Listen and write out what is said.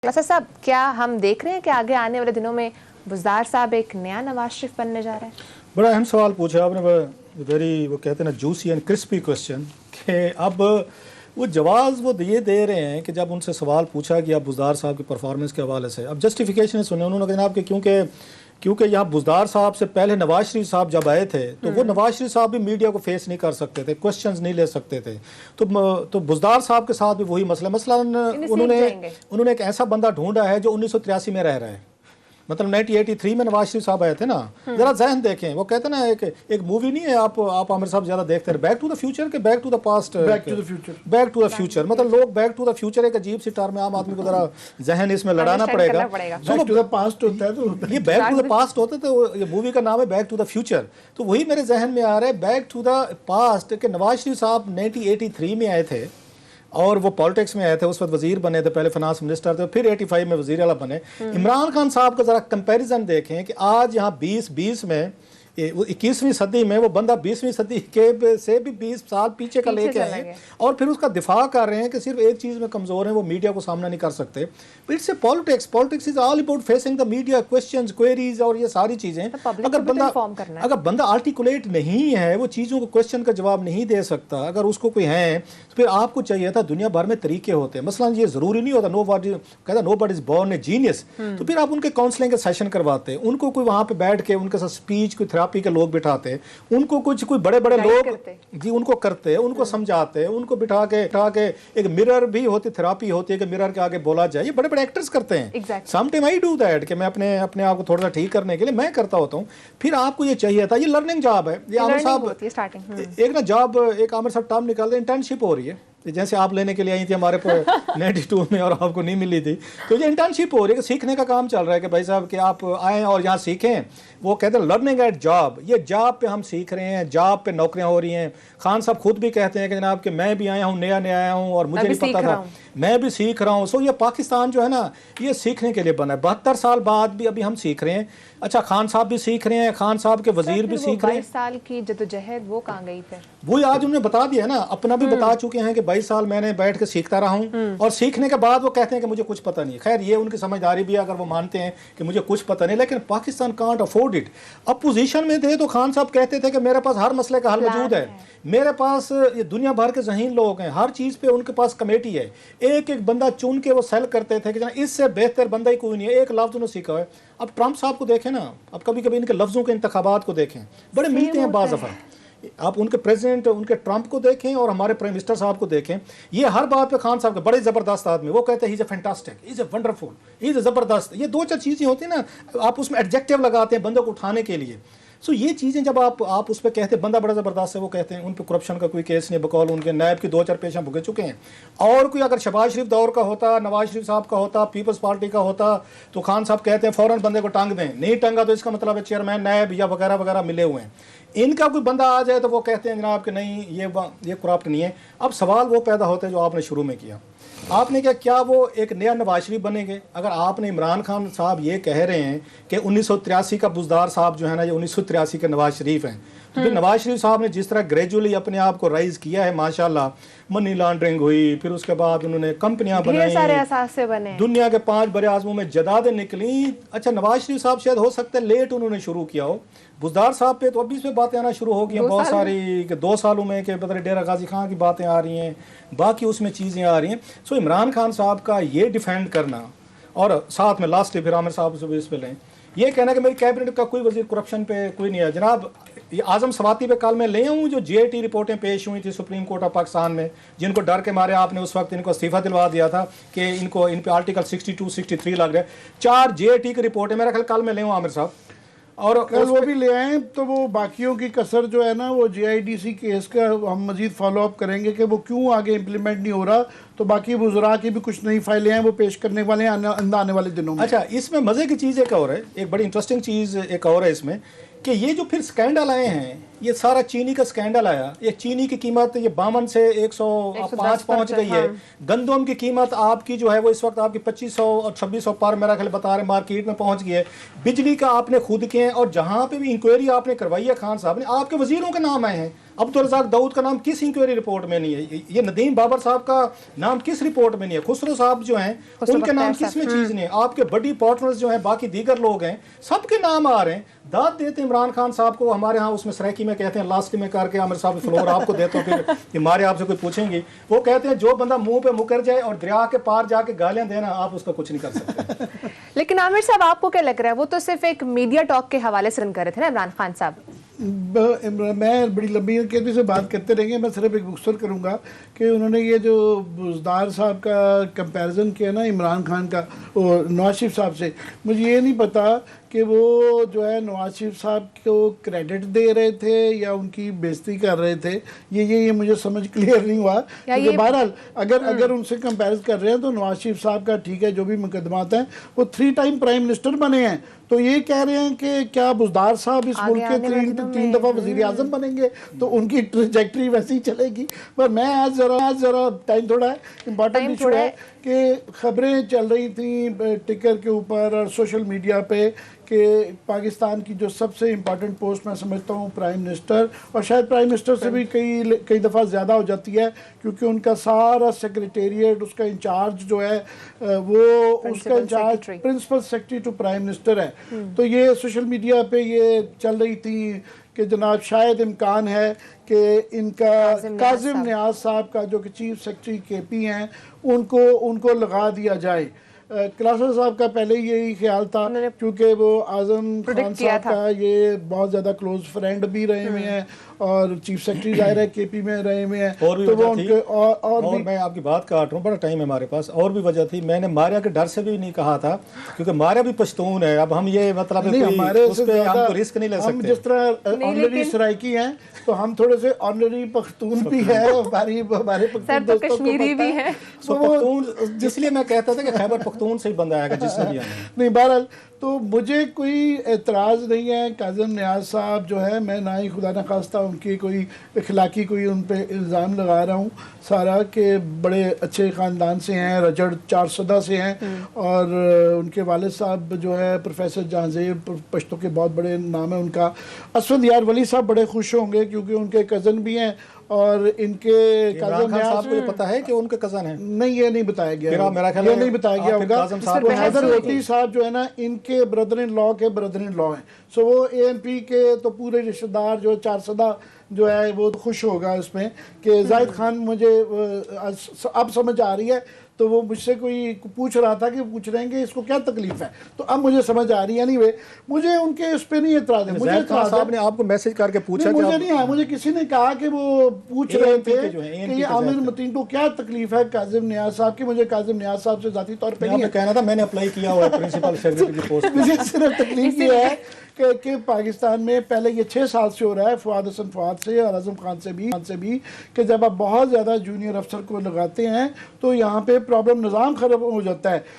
असद साहब, क्या हम देख रहे हैं कि आगे आने वाले दिनों में बुज़दार साहब एक नया नवाज शरीफ बनने जा रहे हैं? बड़ा अहम सवाल पूछा आपने, वेरी वो कहते हैं ना जूसी एंड क्रिस्पी क्वेश्चन कि अब वो जवाब वो ये दे रहे हैं कि जब उनसे सवाल पूछा कि आप बुज़दार साहब की परफॉर्मेंस के हवाले से, अब जस्टिफिकेशन सुने उन्होंने कहा जनाब कि क्योंकि यहाँ बुज़दार साहब से पहले नवाज शरीफ साहब जब आए थे तो वो नवाज शरीफ साहब भी मीडिया को फेस नहीं कर सकते थे, क्वेश्चंस नहीं ले सकते थे। तो बुज़दार साहब के साथ भी वही मसला उन्होंने एक ऐसा बंदा ढूंढा है जो 1983 में रह रहा है, मतलब 1983 में नवाज शरीफ साहब आए थे ना। जरा जहन देखें, वो कहते हैं ना एक मूवी नहीं है, आप आमिर साहब ज्यादा देखते हैं, बैक टू द फ्यूचर के back to the past, back to the future मतलब लोग बैक टू द फ्यूचर एक अजीब सी टर्म है, आम आदमी को जरा जहन इसमें लड़ाना पड़ेगा। बैक टू द पास्ट होता है तो ये बैक टू द पास्ट होता है, तो ये मूवी का नाम है बैक टू द फ्यूचर। तो वही मेरे जहन में आ रहा है बैक टू द पास्ट के नवाज शरीफ साहब 1983 में आए थे और वो पॉलिटिक्स में आए थे, उस वक्त वजीर बने थे, पहले फाइनेंस मिनिस्टर थे, फिर 85 में वजीर आला बने। इमरान खान साहब का जरा कंपैरिजन देखें कि आज यहाँ 2020 में 21वीं सदी में वो बंदा 20वीं सदी के से भी 20 साल पीछे का लेके आए और फिर उसका दिफा कर रहे हैं कि सिर्फ एक चीज़ में कमज़ोर है, वो मीडिया को सामना नहीं कर सकते। It's a politics is all about facing the media, questions, queries और ये सारी चीज़ें। अगर बंदा आर्टिकुलेट नहीं है, वो चीज़ों को क्वेश्चन का जवाब नहीं दे सकता, अगर उसको कोई है तो फिर आपको चाहिए था, दुनिया भर में तरीके होते हैं, मसलन ये ज़रूरी नहीं होता nobody is born a genius, तो फिर आप उनके काउंसलिंग के सेशन करवाते, उनको कोई वहाँ पे बैठ के उनके साथ स्पीच कोई थेरापी के लोग बिठाते, उनको कोई बड़े बड़े लोग जी उनको करते, उनको समझाते, उनको बिठा के एक मिरर भी होती, थेरापी होती है कि मिरर के आगे बोला जाए, ये बड़े बड़े एक्टर्स करते हैं। Some time I do that कि मैं अपने आप को थोड़ा सा ठीक करने के लिए मैं करता होता हूँ। फिर आपको ये चाहिए था, ये लर्निंग जॉब है, ये आमिर साहब एक ना जॉब, एक आमिर साहब टर्म निकालते, इंटर्नशिप हो रही है, जैसे आप लेने के लिए आई थी हमारे पर 92 में और आपको नहीं मिली थी, तो ये इंटर्नशिप हो रही है कि सीखने का काम चल रहा है कि भाई साहब कि आप आएँ और यहाँ सीखें। वो कहते हैं लर्निंग एट जॉब, ये जॉब पे हम सीख रहे हैं, जॉब पे नौकरियाँ हो रही हैं। खान साहब खुद भी कहते हैं कि जनाब कि मैं भी आया हूँ, नया आया हूँ और मुझे नहीं पता था, मैं भी सीख रहा हूँ। सो ये पाकिस्तान जो है ना, ये सीखने के लिए बना है। 72 साल बाद भी अभी हम सीख रहे हैं। अच्छा, खान साहब भी सीख रहे हैं, खान साहब के वजीर भी सीख रहे हैं। 22 साल की जद्दोजहद वो कहाँ गई फिर? वही आज उन्होंने बता दिया ना, अपना भी बता चुके हैं कि 22 साल मैंने बैठ के सीखता रहा हूँ और सीखने के बाद वो कहते हैं कि मुझे कुछ पता नहीं। खैर ये उनकी समझदारी भी है, अगर वो मानते हैं कि मुझे कुछ पता नहीं, लेकिन Pakistan can't afford it. Opposition में थे तो खान साहब कहते थे कि मेरे पास हर मसले का हल मौजूद है, मेरे पास ये दुनिया भर के ज़हीन लोग हैं, हर चीज़ पे उनके पास कमेटी है, एक एक बंदा चुन के वो सेल करते थे कि इससे बेहतर बंदा ही कोई नहीं है, एक लफ्ज़ उन्होंने सीखा है। अब ट्रंप साहब को देखें ना, अब कभी कभी इनके लफ्ज़ों के इंतखाबात को देखें, बड़े मिलते हैं बाज़ दफ़ा। आप उनके प्रेसिडेंट, उनके ट्रंप को देखें और हमारे प्राइम मिनिस्टर साहब को देखें, ये हर बात पे खान साहब के बड़े ज़बरदस्त आदमी, वो कहते हैं he is a fantastic, he is a wonderful, he is a ज़बरदस्त। ये दो चार चीज़ें होती हैं ना, आप उसमें एडजेक्टिव लगाते हैं बंदे को उठाने के लिए। सो ये चीज़ें जब आप उस पर कहते हैं बंदा बड़ा ज़बरदस्त है, वो कहते हैं उन पर करप्शन का कोई केस नहीं, बकौल उनके नायब की 2-4 पेशा भुगे चुके हैं। और कोई अगर शहबाज शरीफ दौर का होता, नवाज शरीफ साहब का होता, पीपल्स पार्टी का होता, तो खान साहब कहते हैं फ़ौरन बंदे को टांग दें, नहीं टांगा तो इसका मतलब है चेयरमैन, नायब या वगैरह वगैरह मिले हुए हैं। इनका कोई बंदा आ जाए तो वो कहते हैं जनाब कि नहीं ये करप्ट नहीं है। अब सवाल वो पैदा होते हैं जो आपने शुरू में किया, आपने क्या वो एक नया नवाज शरीफ बनेंगे? अगर आपने इमरान खान साहब ये कह रहे हैं कि 1983 का बुज़दार साहब जो है ना, ये 1983 के नवाज शरीफ हैं, तो फिर नवाज शरीफ साहब ने जिस तरह ग्रेजुअली अपने आप को राइज किया है माशाल्लाह, मनी लॉन्ड्रिंग हुई, फिर उसके बाद उन्होंने कंपनियां बनाई, सारे असासे बने, दुनिया के 5 बड़े आज़मों में जदादें निकली। अच्छा, नवाज शरीफ साहब शायद हो सकता है लेट उन्होंने शुरू किया हो, बुज़दार साहब पे तो अभी इस पे बातें आना शुरू हो गई हैं बहुत सारी, कि 2 सालों में कि बदले डेरा गाजी खान की बातें आ रही हैं, बाकी उसमें चीज़ें आ रही हैं। सो इमरान खान साहब का ये डिफेंड करना, और साथ में लास्ट फिर आमिर साहब से इस पे लें, ये कहना कि मेरी कैबिनेट का कोई वजीर करप्शन पे कोई नहीं है। जनाब, ये आजम सवाती पे कल मैं ले आऊँ जो GIT रिपोर्टें पेश हुई थी सुप्रीम कोर्ट ऑफ पाकिस्तान में, जिनको डर के मारे आपने उस वक्त इनको इस्तीफा दिलवा दिया था कि इन पे आर्टिकल 62-63 लग रहे, 4 GIT की रिपोर्टें, मेरा ख्याल कल मैं ले आऊँ आमिर साहब, और कल वो भी ले आए तो वो बाकियों की कसर जो है ना, वो GIDC केस का हम मजीद फॉलो अप करेंगे कि वो क्यों आगे इम्प्लीमेंट नहीं हो रहा, तो बाकी वज़रा की भी कुछ नई फाइलें हैं वो पेश करने वाले हैं आने वाले दिनों में। अच्छा, इसमें मज़े की चीज़ एक और है, एक बड़ी इंटरेस्टिंग चीज़ एक और है इसमें, कि ये जो फिर स्कैंडल आए हैं, ये सारा चीनी का स्कैंडल आया, ये चीनी की कीमत ये 52 से 105 पहुंच गई है। गंदम की कीमत आपकी जो है वो इस वक्त आपकी 2500 और 2600 पर मेरा ख्याल बता रहे मार्केट में पहुंच गई है। बिजली का आपने खुद किए हैं, और जहां पे भी इंक्वायरी आपने करवाई है खान साहब ने, आपके वजीरों के नाम आए हैं। अब्दुल रज़ाक दाऊद का नाम किस इंक्वायरी रिपोर्ट में नहीं है? ये नदीम बाबर साहब का नाम किस रिपोर्ट में नहीं है? खुसरो साहब जो हैं उनके नाम किस में चीज नहीं है? आपके बड़ी पार्टनर्स जो हैं, बाकी दीगर लोग हैं, सबके नाम आ रहे हैं। दाद देते इमरान खान साहब को, हमारे यहाँ उसमें सराकी में कहते हैं लास्ट में करके आमिर साहब फ्लोर आपको देता हूँ, फिर हमारे आपसे कोई पूछेंगे। वो कहते हैं जो बंदा मुंह पे मुकर जाए और दरिया के पार जाके गालियां देना, आप उसका कुछ नहीं कर सकते। लेकिन आमिर साहब, आपको क्या लग रहा है, वो तो सिर्फ एक मीडिया टॉक के हवाले से रन कर रहे थे ना इमरान खान साहब? मैं बड़ी लंबी कहते से बात करते रहेंगे, मैं सिर्फ एक मुख्तर करूँगा कि उन्होंने ये जो बुज़दार साहब का कंपैरिजन किया ना इमरान खान का और नवाज शरीफ साहब से, मुझे ये नहीं पता कि वो जो है नवाज शरीफ साहब को क्रेडिट दे रहे थे या उनकी बेइज्जती कर रहे थे। ये मुझे समझ क्लियर नहीं हुआ, क्योंकि बहरहाल अगर उनसे कंपेयर कर रहे हैं तो नवाज शरीफ साहब का ठीक है, जो भी मुकदमात हैं, वो 3 टाइम प्राइम मिनिस्टर बने हैं। तो ये कह रहे हैं कि क्या बुज़दार साहब इस मुल्क के 3 दफ़ा वज़ीर आज़म बनेंगे, तो उनकी ट्रैजेक्टरी वैसी ही चलेगी। पर मैं आज ज़रा टाइम थोड़ा है, इम्पॉर्टेंट इशू है कि खबरें चल रही थी टिकर के ऊपर और सोशल मीडिया पे कि पाकिस्तान की जो सबसे इम्पॉर्टेंट पोस्ट मैं समझता हूँ प्राइम मिनिस्टर, और शायद प्राइम मिनिस्टर से भी कई दफ़ा ज़्यादा हो जाती है, क्योंकि उनका सारा सेक्रेटेरिएट, उसका इंचार्ज जो है वो उसका in charge principal secretary to prime minister है। तो ये सोशल मीडिया पे ये चल रही थी कि जनाब शायद इम्कान है कि इनका काजिम नियाज साहब का जो कि चीफ सेक्रेटरी केपी हैं उनको लगा दिया जाए। क्लासा साहब का पहले यही ख्याल था, क्योंकि वो आजम खान साहब का ये बहुत ज़्यादा क्लोज फ्रेंड भी रहे हुए हैं और चीफ सेक्रेटरी जाहिर है केपी में रहे हुए हैं। और भी तो वो उनके और मैं आपकी बात काट रहा हूँ, बड़ा टाइम है हमारे पास। और भी वजह थी, मैंने मारिया के डर से भी नहीं कहा था, क्योंकि मारिया भी पश्तून है। अब हम ये मतलब हमारे उस पे हम तो रिस्क नहीं ले सकते। हम जिस तरह ऑनरी सराइकी हैं, तो हम थोड़े से ऑनरी पख्तून भी है, हमारे पख्तून दोस्तों को कश्मीरी भी है। पख्तून, इसलिए मैं कहता था कि खैबर पख्तून से ही बंदा आएगा जिसने भी आना। नहीं, बहरहाल तो मुझे कोई एतराज़ नहीं है। काज़िम नियाज़ साहब जो है, मैं ना ही खुदा न खास्ता उनकी कोई इखलाकी कोई उन पे इल्ज़ाम लगा रहा हूँ सारा, कि बड़े अच्छे ख़ानदान से हैं, रजड़ 400 से हैं, और उनके वालिद साहब जो है प्रोफेसर जहांज़ेब, पश्तो के बहुत बड़े नाम है उनका। असद यार वली साहब बड़े खुश होंगे क्योंकि उनके कज़न भी हैं, और इनके काज़िम साहब को ये पता है कि उनके कज़न हैं? नहीं, ये नहीं बताया गया, मेरा ख्याल ये नहीं बताया गया होगा। हैदर रोटी साहब जो है ना, इनके ब्रदर इन लॉ के ब्रदर इन लॉ हैं। सो वो ANP के तो पूरे रिश्तेदार जो 400 जो है वो खुश होगा इसमें कि जाहिद खान, मुझे अब समझ आ रही है। तो वो मुझसे कोई पूछ रहा था कि पूछ रहे हैं कि इसको क्या तकलीफ है, तो अब मुझे समझ आ रही है। नहीं, मुझे उनके उस पर नहीं एतराज़ है। मुझे साहब ने आपको मैसेज करके पूछा? मुझे नहीं आया, मुझे किसी ने कहा कि वो पूछ रहे थे कि ये आमिर मतीन को क्या तकलीफ है काजिम नियाज़ साहब की। मुझे काजिम नियाज़ साहब से ज़ाती तौर पर नहीं कहना था, मैंने अप्लाई किया हुआ है प्रिंसिपल सेक्रेटरी की पोस्ट। मुझे सिर्फ तकलीफ ये है कि पाकिस्तान में पहले ये 6 साल से हो रहा है, फवाद हसन फवाद से और आज़म खान से भी कि जब आप बहुत ज़्यादा जूनियर अफसर को लगाते हैं तो यहाँ पे प्रॉब्लम, निज़ाम ख़राब हो जाता है।